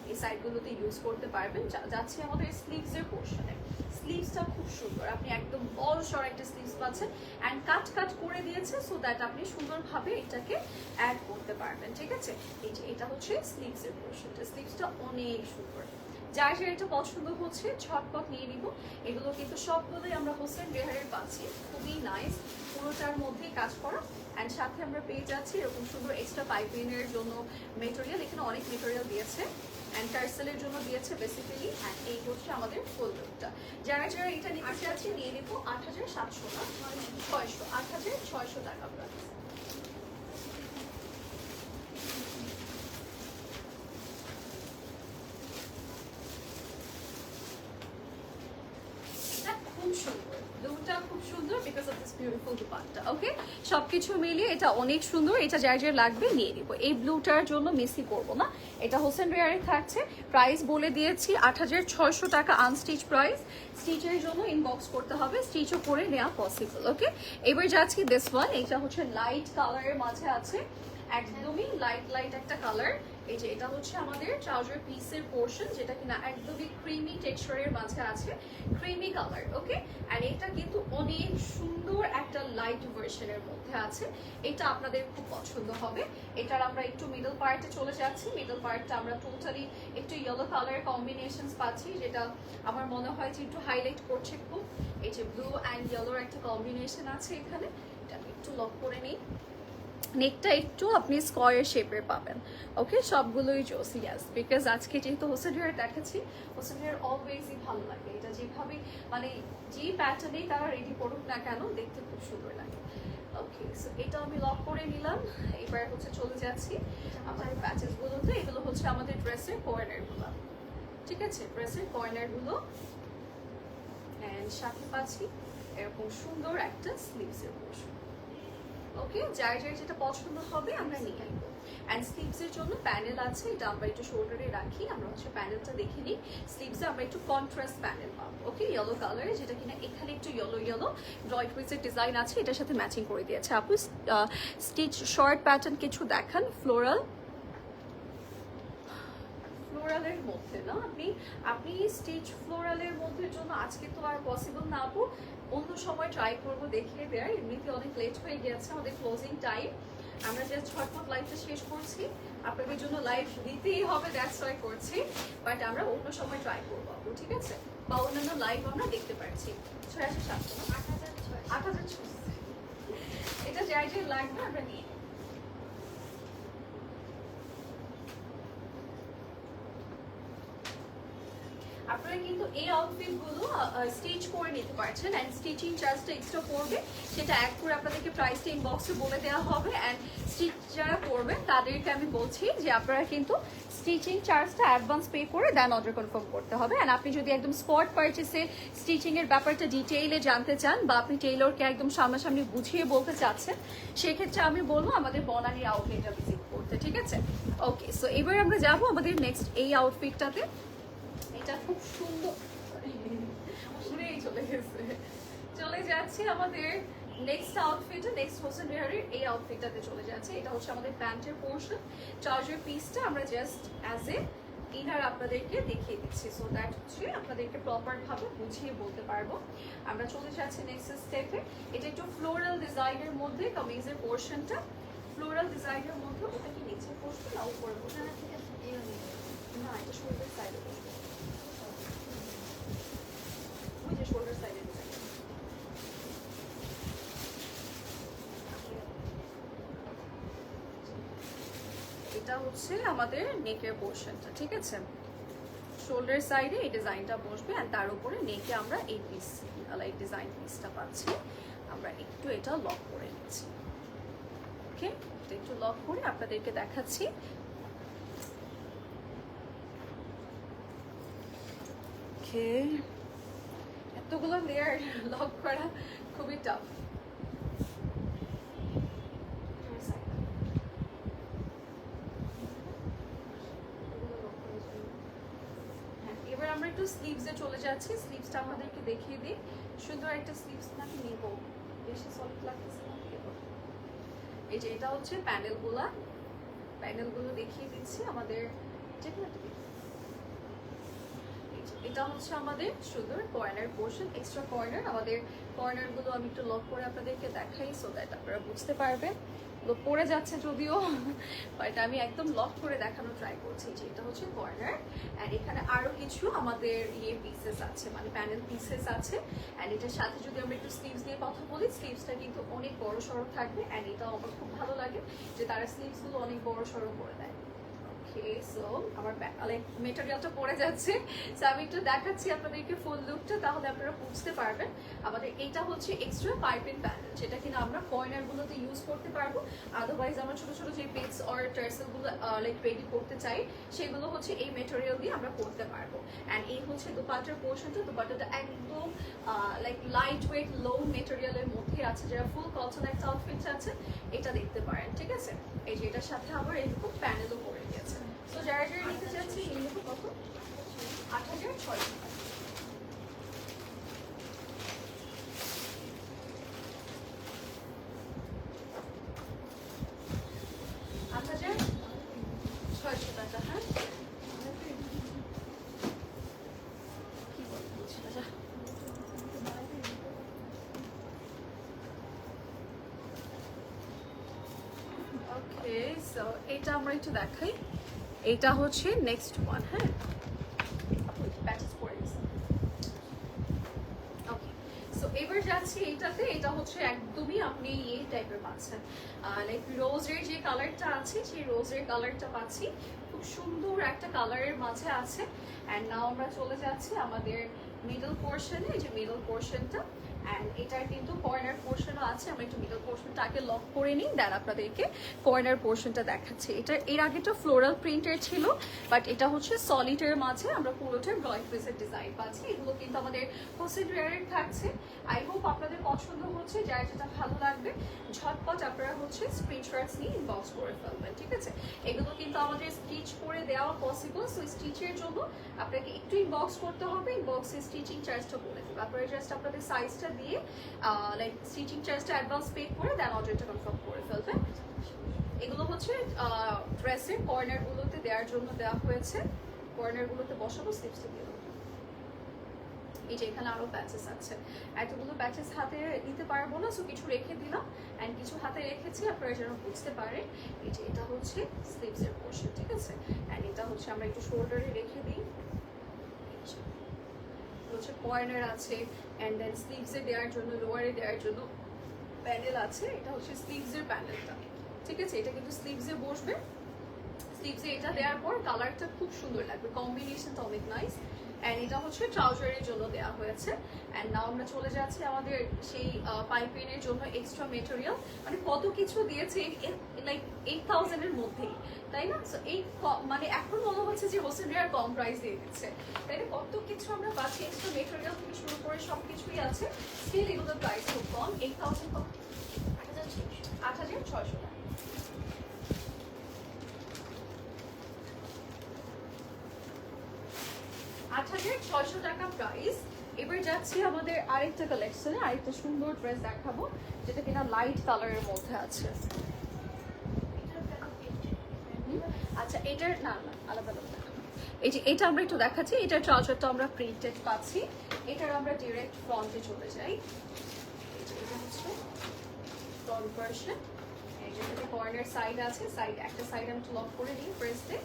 এই সাইডগুলোতে ইউজ করতে পারবেন। যাচ্ছে আমাদের স্লিভসের পোর্শনে। স্লিভসটা খুব সুন্দর, আপনি একদম বড় সড় একটা স্লিভস পাচ্ছেন অ্যান্ড কাট করে দিয়েছে সো দ্যাট আপনি সুন্দরভাবে এটাকে অ্যাড করতে পারবেন, ঠিক আছে? এই যে এটা হচ্ছে স্লিভসের পোর্শনটা। স্লিভসটা অনেক সুন্দর। যার যার এটা পছন্দ হচ্ছে ঝটপট নিয়ে নিব। এগুলো কিন্তু সবগুলোই আমরা হোসেন রেহারের পাচ্ছি, খুবই নাইস, পুরোটার মধ্যেই কাজ করা। অ্যান্ড সাথে আমরা পেয়ে যাচ্ছি এরকম সুন্দর এক্সট্রা পাইপিংয়ের জন্য মেটেরিয়াল। এখানে অনেক মেটেরিয়াল দিয়েছে অ্যান্ড টার্সেলের জন্য দিয়েছে বেসিক্যালি। অ্যান্ড এই হচ্ছে আমাদের ফুল লুকটা। যারা যারা এটা নিতে চাচ্ছি নিয়ে নেব ৮৭০০ না ৬০০, ৮৬০০ টাকা প্রাইস। খুব সুন্দর because of this beautiful dupatta. Okay, সবকিছু মিলিয়ে এটা অনেক সুন্দর। এটা যার যার লাগবে নিয়ে নিব। এই ব্লুটার জন্য মিসই করবো না, এটা হোসেন রেয়ারে থাকছে। প্রাইস বলে দিয়েছি ৮৬০০ টাকা আনস্টিচ প্রাইস। স্টিচের জন্য ইনবক্স করতে হবে, স্টিচও করে নেওয়া পসিবল। ওকে, এবার যাচ্ছি দিস ওয়ান। এটা হচ্ছে লাইট কালারের মাঝে আছে, একদমই লাইট একটা কালার। এই যে এটা হচ্ছে আমাদের ট্রাউজার পিসের পোর্শন, যেটা কিনা একদমই ক্রিমি টেক্সচারের মাঝে আছে, ক্রিমি কালার। ওকে, আর এটা কিন্তু অনেক সুন্দর একটা লাইট ভার্সনের মধ্যে আছে। এটা আপনাদের খুব পছন্দ হবে। এটার আমরা একটু মিডল পার্টে চলে যাচ্ছি। মিডল পার্টটা আমরা টোটালি একটু ইয়েলো কালার কম্বিনেশনস পাচ্ছি, যেটা আমার মনে হয় যে একটু হাইলাইট করছে খুব। এই যে ব্লু অ্যান্ড ইয়েলোর একটা কম্বিনেশন আছে এখানে, এটা আমি একটু লক করে নিই। নেকটা একটু আপনি স্কোয়ার শেপের পাবেন। ওকে, সবগুলোই জোস, ইয়াস, বিকজ আজকে যেহেতু হোসেন হেয়ার দেখাচ্ছি, হোসেন হেয়ার অলওয়েজই ভালো লাগে। এটা যেভাবে মানে যে প্যাটার্নেই তারা রেডি করুক না কেন, দেখতে খুব সুন্দর লাগে। ওকে, সো এটা আমি লক করে নিলাম। এবার হচ্ছে চলে যাচ্ছি আমার প্যাচেসগুলোতে। এগুলো হচ্ছে আমাদের ড্রেসের কর্নারগুলো, ঠিক আছে, ড্রেসের কর্নারগুলো। অ্যান্ড সাথে পাচ্ছি এরকম সুন্দর একটা স্লিভসের পোর্শন। ওকে, যার যার যেটা পছন্দ হবে আমরা নিয়ে আসবো। অ্যান্ড স্লিভসের জন্য প্যানেল আছে, এটা আমরা একটু শোল্ডারে রাখি। আমরা হচ্ছে প্যানেলটা দেখে নিই। স্লিভসে আমরা একটু কন্ট্রাস্ট প্যানেল পাবো। ওকে, ইয়েলো কালারে, যেটা কিনা এখানে একটু ইয়েলো ইয়েলো ড্রয়েড ডিজাইন আছে, এটার সাথে ম্যাচিং করে দিয়েছে। আপু স্টিচ শর্ট প্যাটার্ন কিছু দেখান ফ্লোরালের মধ্যে না। আপনি স্টিচ ফ্লোরালের মধ্যে জন্য আজকে তো আর পসিবল না আপু, অন্য সময় ট্রাই করবো দেখিয়ে দেয়। এমনিতে অনেক লেট হয়ে গেছে আমাদের ক্লোজিং টাইম। আমরা জাস্ট ঝটপট লাইভটা শেষ করছি, আপনাদের জন্য লাইভ দিতেই হবে, দ্যাটস ওয়াই করছি। বাট আমরা অন্য সময় ট্রাই করবো আপু, ঠিক আছে, বা অন্যান্য লাইভ আমরা দেখতে পাচ্ছি। 6,700 না 8,600, এটা যাই যাই লাগবে আমরা নিয়ে। আপনারা কিন্তু এই আউটফিটগুলো স্টিচ করে নিতে পারছেন। অ্যান্ড স্টিচিং চার্জটা এক্সট্রা পড়বে, সেটা এক করে আপনাদেরকে প্রাইসটা ইনবক্সে বলে দেওয়া হবে। অ্যান্ড স্টিচ যারা করবেন তাদেরকে আমি বলছি যে আপনারা কিন্তু স্টিচিং চার্জটা অ্যাডভান্স পে করে দেন অর্ডার কনফার্ম করতে হবে। অ্যান্ড আপনি যদি একদম স্পট পারচেসে স্টিচিংয়ের ব্যাপারটা ডিটেইলে জানতে চান, বা আপনি টেইলরকে একদম সামনাসামনি বুঝিয়ে বলতে চাচ্ছেন, সেক্ষেত্রে আমি বলবো আমাদের বনানী আউটলেটটা ভিজিট করতে, ঠিক আছে। ওকে, সো এবার আমরা যাবো আমাদের নেক্সট এই আউটফিটটাতে। এটা খুব সুন্দর, চলে যাচ্ছে আমাদের নেক্সট আউটফিটে। নেক্সট হোসেন হেয়ারের এই আউটফিটটাতে চলে যাচ্ছে। এটা হচ্ছে আমাদের প্যান্টের পোর্শন। ট্রাউজার পিসটা আমরা জাস্ট অ্যাজ এ ইনার আপনাদেরকে দেখিয়ে দিচ্ছি, সো দ্যাট হচ্ছে আপনাদেরকে প্রপার ভাবে বুঝিয়ে বলতে পারবো। আমরা চলে যাচ্ছি নেক্সট স্টেপে। এটা একটু ফ্লোরাল ডিজাইনের মধ্যে কামিজের পোর্শনটা, ফ্লোরাল ডিজাইনের মধ্যে। ওটা কি নিচে পোর্শন না উপরে পোর্শন? না, এটা শোল্ডার সাইডে বসবে, ওই যে শোল্ডার সাইডে ডিজাইন। এটা হচ্ছে আমাদের নেকের পোর্শনটা, ঠিক আছে। শোল্ডার সাইডে এই ডিজাইনটা বসবে, আর তার উপরে নেকে আমরা এই পিস লাইক ডিজাইন পিসটা পাচ্ছি। আমরা একটু এটা লক করে নিচ্ছি। ওকে, এটা একটু লক করে আপনাদেরকে দেখাচ্ছি। ওকে, এতগুলো লেয়ার লক করা খুবই টাফ। এবার আমরা একটু স্লিভসে চলে যাচ্ছি। স্লিভসটা আমাদেরকে দেখিয়ে দিই। সুন্দর একটা স্লিভস নাকি নিব, বেশি সলিড লাগতেছে না। এই যে এটা হচ্ছে প্যানেলগুলো দেখিয়ে দিচ্ছি আমাদের। এটা হচ্ছে আমাদের সুন্দর কর্নার পোর্শন, এক্সট্রা কর্নার। আমাদের কর্নারগুলো আমি একটু লক করে আপনাদেরকে দেখাই, সো দ্যাট আপনারা বুঝতে পারবেন। পড়ে যাচ্ছে যদিও, বাট আমি একদম লক করে দেখানোর ট্রাই করছি যে এটা হচ্ছে কর্নার। অ্যান্ড এখানে আরো কিছু আমাদের পিসেস আছে, মানে প্যানেল পিসেস আছে। অ্যান্ড এটার সাথে যদি আমরা একটু স্লিভস নিয়ে কথা বলি, স্লিভসটা কিন্তু অনেক বড় সড়ো থাকবে। অ্যান্ড এটাও আমার খুব ভালো লাগে যে তারা স্লিভসগুলো অনেক বড় সড়ো করে দেয়। সো আমার লাইক মেটেরিয়ালটা পড়ে যাচ্ছে, সো আমি একটু দেখাচ্ছি আপনাদেরকে ফুল লুকটা, তাহলে আপনারা বুঝতে পারবেন। আমাদের এটা হচ্ছে এক্সট্রা পাইপিং প্যানেল, যেটা কিনা আমরা কর্নারগুলোতে ইউজ করতে পারবো। আদারওয়াইজ আমরা ছোট ছোট যে পেটস অর টার্সেলগুলো লাইক রেডি করতে চাই, সেগুলো হচ্ছে এই মেটেরিয়াল দিয়ে আমরা করতে পারবো। অ্যান্ড এই হচ্ছে দোপাট্টার পোর্শনটা। দোপাট্টাটা একদম লাইক লাইট ওয়েট লো মেটেরিয়ালের মধ্যে আছে। যারা ফুল কটন একটা আউটফিট আছে, এটা দেখতে পারেন, ঠিক আছে। এই যে এটার সাথে আবার এরকম প্যানেলও করে দিয়েছে। তো যারা যারা নিতে চাচ্ছি নিয়ে কত? 8,600 টাকা। হ্যাঁ, কি বলছি আচ্ছা, ওকে। সো এটা আমরা একটু দেখাই। এটা হচ্ছে নেক্সট ওয়ান। হ্যাঁ, ওকে, সো এবার যাচ্ছি এইটাতে, এটা হচ্ছে একদমই আপনি এই টাইপের পাচ্ছেন, লাইক রোজের যে কালারটা আছে সেই রোজের কালারটা পাচ্ছি, খুব সুন্দর একটা কালারের মাঝে আছে। অ্যান্ড নাও আমরা চলে যাচ্ছি আমাদের মিডল পোর্শনে, এই যে মিডল পোর্শনটা, অ্যান্ড এটার কিন্তু কর্নার পোর্শনও আছে। আমরা একটু মিডল পোর্শনটাকে লক করে নিই, দেন আপনাদেরকে কর্নার পোর্শনটা দেখাচ্ছি। এটা এর আগেটা ফ্লোরাল প্রিন্টের ছিল, বাট এটা হচ্ছে সলিডের মাঝে আমরা পুরোটার ব্লক পিসের ডিজাইন পাচ্ছি। এগুলো কিন্তু আমাদের হোসেন রেয়ারের থাকছে। আই হোপ আপনাদের পছন্দ হচ্ছে, যার যেটা ভালো লাগবে ঝটপট আপনারা হচ্ছে স্ক্রিনশটস নিয়ে ইনবক্স করে ফেলবেন, ঠিক আছে? এগুলো কিন্তু আমাদের স্টিচ করে দেওয়া পসিবল, সো স্টিচের জন্য আপনাকে একটু ইনবক্স করতে হবে, ইনবক্সে স্টিচিং চার্জটা বলে দেবে। আপনারা জাস্ট আপনাদের সাইজটা দিয়ে লাইক স্টিচিং চার্জটা অ্যাডভান্স পে করে দেন অর্ডারটা কনফার্ম করে ফেলবেন। এগুলো হচ্ছে ড্রেসের কর্নারগুলোতে দেওয়ার জন্য দেওয়া হয়েছে, কর্নারগুলোতে বসাবো, স্লিপসটা দিয়ে দেবো। এই যে এখানে আরো প্যাচেস আছে, এতগুলো প্যাচেস হাতে নিতে পারবো না, সো কিছু রেখে দিলাম অ্যান্ড কিছু হাতে রেখেছি আপনারা যেন বুঝতে পারে। এই যে এটা হচ্ছে স্লিভসের পোর্শন, ঠিক আছে? অ্যান্ড এটা হচ্ছে আমরা একটু শোল্ডারে রেখে দিই, হচ্ছে কর্নার আছে অ্যান্ড দেন স্লিভসে দেওয়ার জন্য, লোয়ারে দেওয়ার জন্য প্যানেল আছে। এটা হচ্ছে স্লিভসের প্যানেলটা, ঠিক আছে? এটা কিন্তু স্লিভসে বসবে, স্লিভসে এটা দেওয়ার পর কালারটা খুব সুন্দর লাগবে, কম্বিনেশনটা অনেক নাইস। অ্যান্ড এটা হচ্ছে ট্রাউজারের জন্য দেওয়া হয়েছে। অ্যান্ড নাও আমরা চলে যাচ্ছি আমাদের সেই পাইপিংয়ের জন্য এক্সট্রা মেটেরিয়াল, মানে কত কিছু দিয়েছে লাইক 8000 এর মধ্যেই, তাই না? সো এই মানে এখন মনে হচ্ছে যে হোসেন রেয়ার কম প্রাইস দিয়ে দিচ্ছে, তাই না? কত কিছু আমরা পাচ্ছি, এক্সট্রা মেটেরিয়াল থেকে শুরু করে সব কিছুই আছে। স্টিল এগুলোর প্রাইস খুব কম, 8000 কম, 8600 টাকা। 8600 টাকা প্রাইস। এবার যাচ্ছি আমাদের আরেকটা কালেকশনে, আরেকটা সুন্দর ড্রেস দেখাবো যেটা কিনা লাইট কালারের মধ্যে আছে। আচ্ছা এটার না না আলাদা আলাদা, এই যে এটা আমরা একটু দেখাচ্ছি। এটার ট্রাউজারটা আমরা প্রিন্টেড পাচ্ছি, এটার আমরা ডিরেক্ট ফ্রন্টে চলে যাই। এটা হচ্ছে ফ্রন্ট ভার্সন, এই যেটাতে কর্নার সাইড আছে, সাইড একটা সাইড আমি লক করে দিই প্রেসে,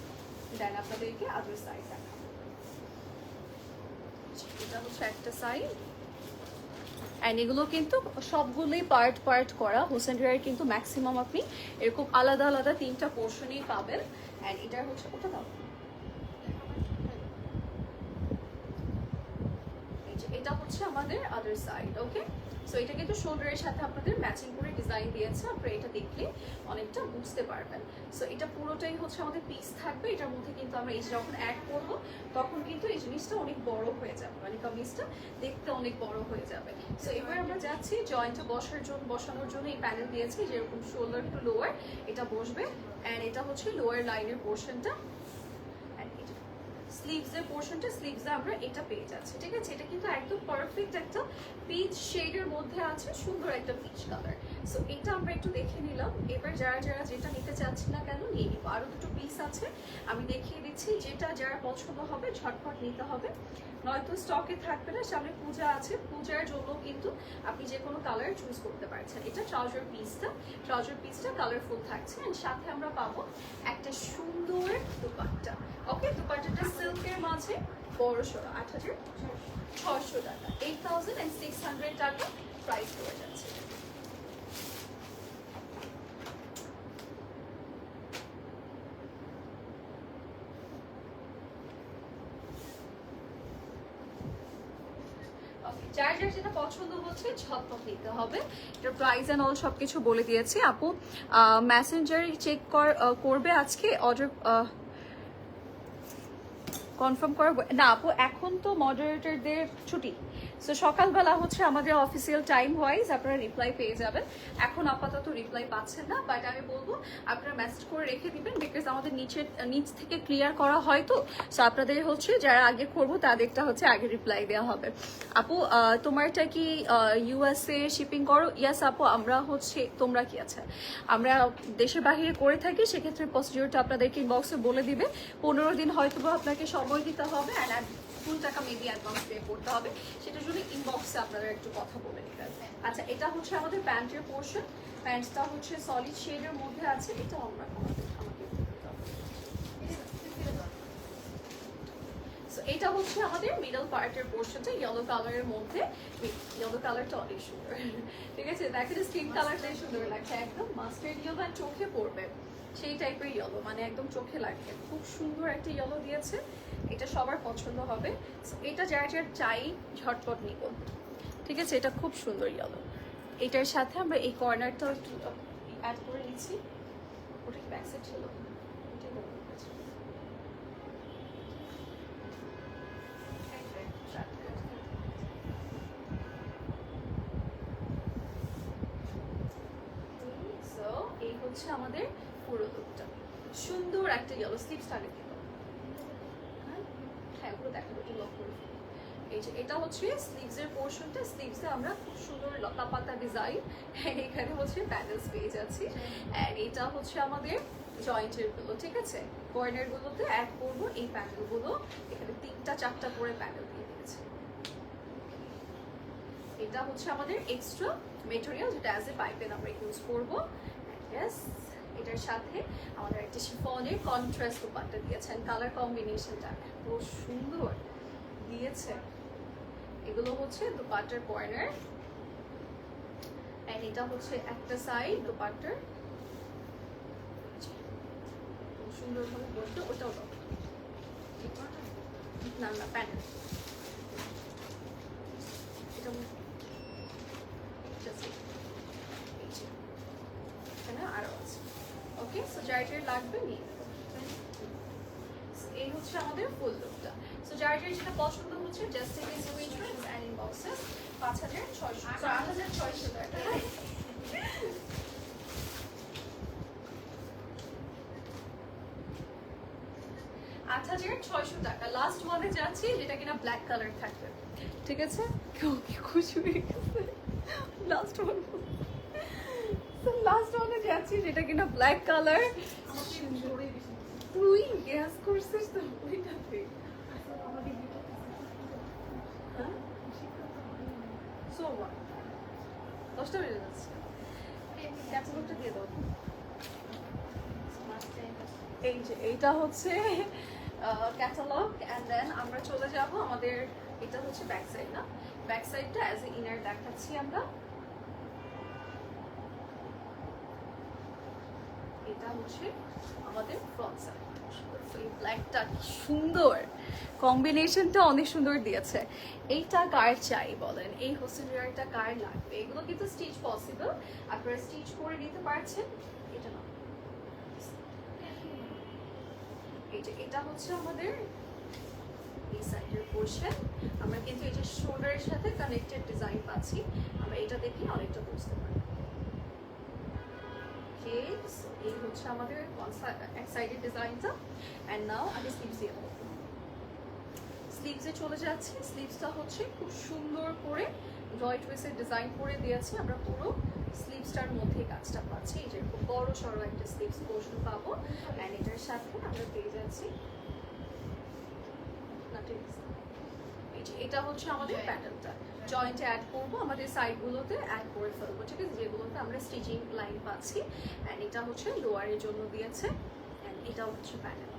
দেন আপনাদেরকে আদার সাইড দেখাবো। এটা হচ্ছে একটা সাইড, অ্যান্ড এগুলো কিন্তু সবগুলোই পার্ট পার্ট করা। হোসেন রেয়ার কিন্তু ম্যাক্সিমাম আপনি এরকম আলাদা আলাদা 3টা পোর্শনই পাবেন। অ্যান্ড এটা হচ্ছে ওটা দাও, এটা হচ্ছে আমাদের আদার সাইড, ওকে? সো এটা কিন্তু শোল্ডারের সাথে আপনাদের ম্যাচিং করে ডিজাইন দিয়েছে, আপনারা এটা দেখলে অনেকটা বুঝতে পারবেন। সো এটা পুরোটাই হচ্ছে আমাদের পিস থাকবে। এটার মধ্যে কিন্তু আমরা এই যখন অ্যাড করবো তখন কিন্তু এই জিনিসটা অনেক বড় হয়ে যাবে, মানে কামিজটা দেখতে অনেক বড় হয়ে যাবে। সো এবার আমরা যাচ্ছি জয়েন্টে বসানোর জন্য এই প্যানেল দিয়েছি, যেরকম শোল্ডার টু লোয়ার এটা বসবে। অ্যান্ড এটা হচ্ছে লোয়ার লাইনের পোর্শনটা, স্লিভসের পোর্শনটা স্লিভসে আমরা এটা পেয়ে যাচ্ছি, ঠিক আছে? এটা কিন্তু একদম পারফেক্ট একটা পিচ শেডের মধ্যে আছে, সুন্দর একটা পিচ কালার। সো এটা আমরা একটু দেখে নিলাম। এবার যারা যারা যেটা নিতে চাচ্ছি না কেন নিয়ে নিব। আরো দুটো পিস আছে, আমি দেখিয়ে দিচ্ছি, যেটা যারা পছন্দ হবে ঝটপট নিতে হবে, নয়তো স্টকে থাকবে না। সামনে পূজা আছে, পূজার জন্য কিন্তু আপনি যে কোনো কালার চুজ করতে পারছেন। এটা ট্রাউজার পিসটা কালারফুল থাকছে, এন্ড সাথে আমরা পাবো একটা সুন্দর দুপাট্টা, ওকে? দুপাট্টাটা সিল্কের মাঝে বড় সড়ো, 8600 টাকা, 8600 টাকা প্রাইস পড়ে যাচ্ছে। যার যার যেটা পছন্দ হচ্ছে ঝটপট নিতে হবে। এটার প্রাইস অ্যান্ড অল সবকিছু বলে দিয়েছি। আপু মেসেঞ্জার চেক করবে আজকে, অর্ডার কনফার্ম করা না আপু, এখন তো মডারেটরদের ছুটি, সো সকালবেলা হচ্ছে আমাদের অফিসিয়াল টাইম ওয়াইজ আপনারা রিপ্লাই পেয়ে যাবেন। এখন আপাতত রিপ্লাই পাচ্ছেন না, বাট আমি বলবো আপনারা মেসেজ করে রেখে দিবেন, বিকজ আমাদের নিচ থেকে ক্লিয়ার করা হয় তো, সো আপনাদের হচ্ছে যারা আগে করবো তাদেরটা হচ্ছে আগে রিপ্লাই দেওয়া হবে। আপু তোমারটা কি ইউএসএ শিপিং করো? ইয়াস আপু, আমরা হচ্ছে, তোমরা কি আছে, আমরা দেশের বাহিরে করে থাকি, সেক্ষেত্রে প্রসিডিওরটা আপনাদেরকে ইনবক্সে বলে দিবে। 15 দিন হয়তো আপনাকে সময় দিতে হবে, অ্যান্ড ফুল টাকা মেবি অ্যাডভান্স পে করতে হবে, সেটার জন্য ইনবক্সে আপনারা একটু কথা বলে নেবেন। আচ্ছা এটা হচ্ছে আমাদের প্যান্টের পোর্শন, প্যান্টটা হচ্ছে সলিড শেডের মধ্যে আছে। এটা আমরা এটা হচ্ছে আমাদের মিডল পার্টের পোর্শনটা ইয়েলো কালারের মধ্যে। ইয়েলো কালারটা অনেক সুন্দর, ঠিক আছে? দেখেন স্কিন কালারটাই সুন্দর লাগছে, একদম মাস্টার্ড ইয়েলো, আর চোখে পড়বে সেই টাইপের ইয়েলো, মানে একদম চোখে লাগবে। খুব সুন্দর একটা ইয়েলো দিয়েছে, এটা সবার পছন্দ হবে। এটা যার যার চাই ঝটপট নিব, ঠিক আছে? এটা খুব সুন্দর ইয়েলো। এটার সাথে আমরা এই কর্নারটাও একটু অ্যাড করে নিচ্ছি। ওটা কি ব্যাক সাইড ছিল? এই হচ্ছে আমাদের পুরো লুকটা। সুন্দর একটা ইয়েলো। স্লিভসটা আগে দিব, হ্যাঁ পুরো দেখা একটু লক করে। এই যে এটা হচ্ছে স্লিভসের পোর্শনটা। স্লিভসে আমরা খুব সুন্দর লতা পাতা ডিজাইন, এখানে হচ্ছে প্যানেলস পেয়ে যাচ্ছি। অ্যান্ড এটা হচ্ছে আমাদের জয়েন্টের গুলো, ঠিক আছে? কর্নার গুলোতে অ্যাড করবো এই প্যানেল গুলো। এখানে 3টা 4টা করে প্যানেল দিয়ে দিয়েছে। এটা হচ্ছে আমাদের এক্সট্রা মেটেরিয়াল, যেটা অ্যাজ এ পাইপেন আমরা ইউজ করবো। ইয়েস, এটার সাথে আমাদের একটা শিফনের কন্ট্রাস্ট দুপাট্টা দিয়েছেন। কালার কম্বিনেশনটা খুব সুন্দর দিয়েছে। এগুলো হচ্ছে দুপাট্টার কর্নার, এন্ড এটা হচ্ছে একটা সাইড দুপাট্টার। সুন্দরভাবে বসবে, ওটাও না না প্যানেল, এটা আরো আছে। ওকে, সো যার যার লাগবে নিয়ে নেবো। এই হচ্ছে আমাদের ফুল লুকটা। সো যার যার যেটা পছন্দ হচ্ছে just take a screenshot and ইনবক্সে 5600 8600 টাকা। 8600 টাকা। লাস্ট ওয়ানে যাচ্ছি, যেটা কিনা ব্ল্যাক কালার থাকবে, ঠিক আছে? কেউ কি খুশি হয়ে গেছে? লাস্ট ওয়ান, লাস্ট ওয়ানে যাচ্ছি, যেটা কিনা ব্ল্যাক কালার। তুই গ্যাস করছিস তো ওইটাতে? সো ওয়ান 10টা বেজে যাচ্ছে, ক্যাটালগটা দিয়ে দাও। এই যে এইটা হচ্ছে ক্যাটালগ, অ্যান্ড দেন আমরা চলে যাব আমাদের, এটা হচ্ছে ব্যাক সাইড না, ব্যাক সাইডটা অ্যাজ এ ইনার দেখাচ্ছি আমরা। এটা হচ্ছে আমাদের ফ্রন্ট সাইড। ব্ল্যাকটা সুন্দর, কম্বিনেশনটা অনেক সুন্দর দিয়েছে। এইটা কার চাই বলেন? এই হোসেন রিয়ারটা কার লাগবে? এগুলো কিন্তু স্টিচ পসিবল, আপনারা স্টিচ করে নিতে পারছেন। এটা না, এই যে এটা হচ্ছে আমাদের এই সাইডের পোর্শন। আমরা কিন্তু এই যে শোল্ডারের সাথে কানেক্টেড ডিজাইন পাচ্ছি, আমরা এটা দেখে অনেকটা বুঝতে পারি। এই হচ্ছে আমাদের এক সাইডের ডিজাইনটা। এন্ড নাও আমি স্লিভস দিয়ে দেবো। স্লিভসে চলে যাচ্ছি। স্লিভসটা হচ্ছে খুব সুন্দর করে জয়েন্ট ওয়েসের ডিজাইন করে দিয়েছি। আমরা পুরো স্লিভসটার মধ্যে কাজটা পাচ্ছি। এই যে খুব বড় সড়ো একটা স্লিভস পোর্শন পাবো, এন্ড এটার সাথে আমরা পেয়ে যাচ্ছি এটা হচ্ছে আমাদের প্যাটার্নটা। জয়েন্টে অ্যাড করবো, আমাদের সাইডগুলোতে অ্যাড করে ফেলবো, ঠিক আছে? যেগুলোতে আমরা স্টিচিং লাইন পাচ্ছি। অ্যান্ড এটা হচ্ছে লোয়ারের জন্য দিয়েছে, অ্যান্ড এটা হচ্ছে প্যাটার্ন।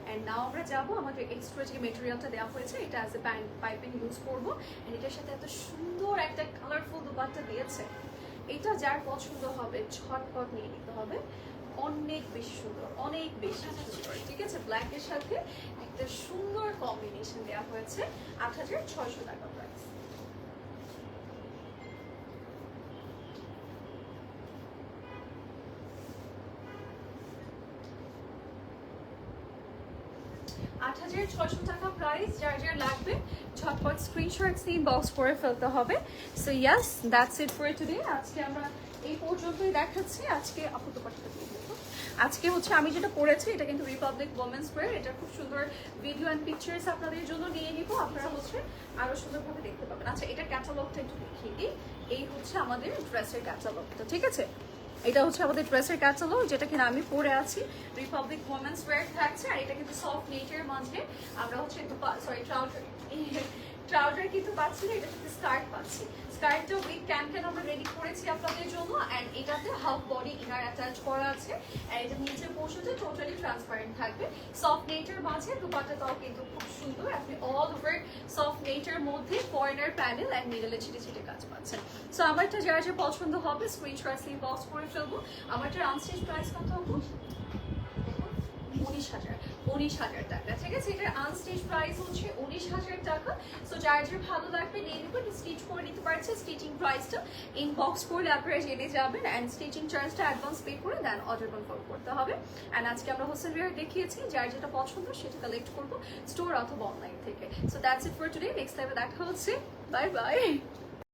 অ্যান্ড নাও আমরা যাবো আমাদের এক্সট্রা যে মেটেরিয়ালটা দেওয়া হয়েছে, এটা অ্যাজ এ পাইপিং ইউজ করবো। অ্যান্ড এটার সাথে এত সুন্দর একটা কালারফুল দুপাট্টা দিয়েছে। এটা যার পছন্দ হবে ঝটপট নিয়ে নিতে হবে। অনেক বেশি সুন্দর, অনেক বেশি সুন্দর, ঠিক আছে? ব্ল্যাকের সাথে একটা সুন্দর কম্বিনেশন দেওয়া হয়েছে। 8600 টাকা প্রাইস। টাকা প্রাইস। যার যার লাগবে ঝটপট স্ক্রিনশট নিয়ে বক্স করে ফেলতে হবে। So yes, that's it for today. আজকে আমরা এই পর্যন্তই দেখাচ্ছি। আজকে আজকে হচ্ছে আমি যেটা পড়েছি, এটা কিন্তু রিপাবলিক ওমেন্স ওয়্যার। এটা খুব সুন্দর ভিডিও অ্যান্ড পিকচার্স আপনাদের জন্য নিয়ে নিব, আপনারা হচ্ছে আরো সুন্দরভাবে দেখতে পাবেন। আচ্ছা, এটা ক্যাটালগটা একটু দেখিয়ে দিই। এই হচ্ছে আমাদের ড্রেসের ক্যাটালগটা, ঠিক আছে? এটা হচ্ছে আমাদের ড্রেসের ক্যাটালগ, যেটা কিনা আমি পরে আছি। রিপাবলিক ওমেন্স ওয়্যার থাকছে, আর এটা কিন্তু সফট নেচারের মাঝে আমরা হচ্ছে ট্রাউজার কিন্তু পাচ্ছি না, এটা সাথে স্কার্ট পাচ্ছি। স্কার্টটা উইথ ক্যান আমরা রেডি করেছি আপনাদের জন্য, অ্যান্ড এটাতে হাফ বডি ইনার অ্যাটাচ করা আছে, অ্যান্ড এটা নিচের পোর্শনটা টোটালি ট্রান্সপারেন্ট থাকবে। সফট নেটের মাঝে দুপাট্টাটাও কিন্তু খুব সুন্দর, আপনি অল ওভার সফট নেটের মধ্যে ফরেনার প্যানেল অ্যান্ড মিডলে ছিটে ছিটে কাজ পাচ্ছেন। সো আমারটা যার যা পছন্দ হবে স্ক্রিনশট ইনবক্স করে ফেলবো। আমারটার আনস্টিচ প্রাইস কত হবে? 19,000 টাকা। ঠিক আছে, এটার আনস্টিচ প্রাইস হচ্ছে 19,000 টাকা। সো যার যে ভালো লাগবে নিয়ে নেবেন, স্টিচ করে নিতে পারছে। স্টিচিং প্রাইসটা ইনবক্স করলে আপনারা জেনে যাবেন, অ্যান্ড স্টিচিং চার্জটা অ্যাডভান্স পে করে দেন অর্ডার কনফার্ম করতে হবে। অ্যান্ড আজকে আমরা হোসেন ওয়্যার দেখিয়েছি, যার যেটা পছন্দ সেটা কালেক্ট করবো স্টোর অথবা অনলাইন থেকে। So that's it for today. Next টাইমে দেখা হচ্ছে। Bye bye.